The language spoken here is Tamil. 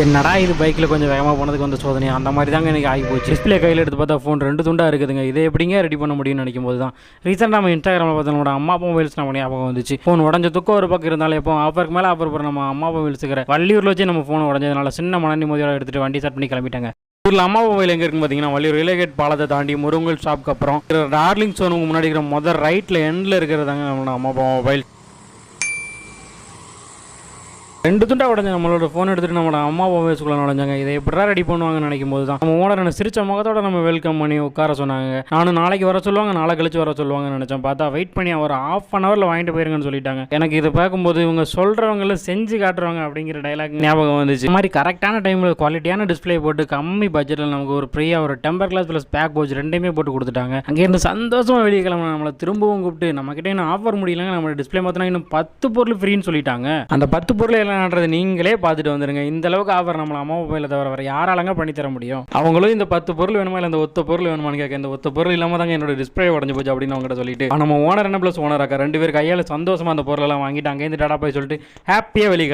என்னடா இது பைக்கில் கொஞ்சம் வேகமாக போனதுக்கு வந்து சோதனை அந்த மாதிரி தாங்க எனக்கு ஆகி போச்சு. டிஸ்பிளே கையில் எடுத்து பார்த்தா ஃபோன் 2 துண்டாக இருக்குதுங்க. இதை எப்படிங்க ரெடி பண்ண முடியும்னு நினைக்கும் போது தான் ரீசெண்டாக நம்ம இன்ஸ்டாகிராமில் பார்த்தா நம்மளோட அம்மா மொபைல்ஸ் நம்ம ஞாபகம் வந்துச்சு. ஃபோன் உடஞ்ச துக்கம் ஒரு பக்கம் இருந்தாலும் எப்போ ஆஃபருக்கு மேலே ஆஃபர் போகிற நம்ம அம்மா மொபைல்ஸுக்கிற வள்ளியூரில் வச்சு நம்ம ஃபோன் உடஞ்சதுனால சின்ன மன நிம்மதியோட எடுத்துகிட்டு வண்டி ஸ்டார்ட் பண்ணி கிளம்பிட்டாங்க. ஊரில் அம்மா மொபைல் எங்கே இருக்குன்னு பார்த்தீங்கன்னா வள்ளியூர் ரிலேகேட் பாலத்தை தாண்டி முருங்கல் ஷாப்க்கு அப்புறம் டார்லிங் சோனுக்கு முன்னாடி இருக்கிற முதல் ரைட்டில் எண்டில் இருக்கிறதாங்க நம்மளோட அம்மா மொபைல். 2 துண்டா உடஞ்ச நம்மளோட ஃபோன் எடுத்துகிட்டு நம்மளோட அம்மா மொபைல்ஸ்குள்ளே நுழைஞ்சாங்க. இதை எப்படா ரெடி பண்ணுவாங்கன்னு நினைக்கும் போது தான் நம்ம ஓனர் என்ன சிரிச்ச முகத்தோட நம்ம வெல்கம் பண்ணி உட்கார சொன்னாங்க. நானும் நாளைக்கு வர சொல்லுவாங்க, நாளை கழிச்சு வர சொல்லுவாங்கன்னு நினச்சேன். பார்த்தா வெயிட் பண்ணி ஒரு ½ வாங்கிட்டு போயிருங்கன்னு சொல்லிட்டாங்க. எனக்கு இதை பார்க்கும்போது இவங்க சொல்கிறவங்களும் செஞ்சு காட்டுறாங்க அப்படிங்கிற டைலாக் ஞாபகம் வந்துச்சு. இந்த மாதிரி கரெக்டான டைமில் குவாலிட்டியான டிஸ்பிளே போட்டு கம்மி பட்ஜெட்டில் நமக்கு ஒரு ஃப்ரீயாக ஒரு டெம்பர் கிளாஸ் ப்ளஸ் பேக் போச்சு ரெண்டுமே போட்டு கொடுத்துட்டாங்க. அங்கேருந்து சந்தோஷமாக வெளியே கிளம்புனா நம்மளை திரும்பவும் கூப்பிட்டு நம்மக்கிட்ட இன்னும் ஆஃபர் முடியலங்க, நம்ம டிஸ்பிளே பார்த்தோன்னா இன்னும் 10 பொருள் ஃப்ரீன்னு சொல்லிட்டாங்க. அந்த 10 பொருள் எல்லாம் நீங்களே பார்த்துட்டு வந்துருங்க. இந்த அளவுக்கு ஆஃபர் நம்மள அம்மா மொபைலில் தவிர வேறு யாராலங்க பண்ணி தர முடியும்? அவங்களும் இந்த 10 பொருள் வேணுமா இல்லை இந்த ஒத்த பொருள் வேணுமான்னு கேட்க, இந்த ஒத்த பொருள் இல்லாமல் தாங்க என்னோட டிஸ்பிளே உடஞ்சு போச்சு அப்படின்னு அவங்ககிட்ட சொல்லிட்டு நம்ம ஓனர் என்ன ப்ளஸ் ஓனர் ஆக்கா 2 பேர் கையால் சந்தோஷமாக அந்த பொருளெல்லாம் வாங்கிட்டு அங்கேருந்து டாடா போய் சொல்லிட்டு ஹாப்பியாக வெளியே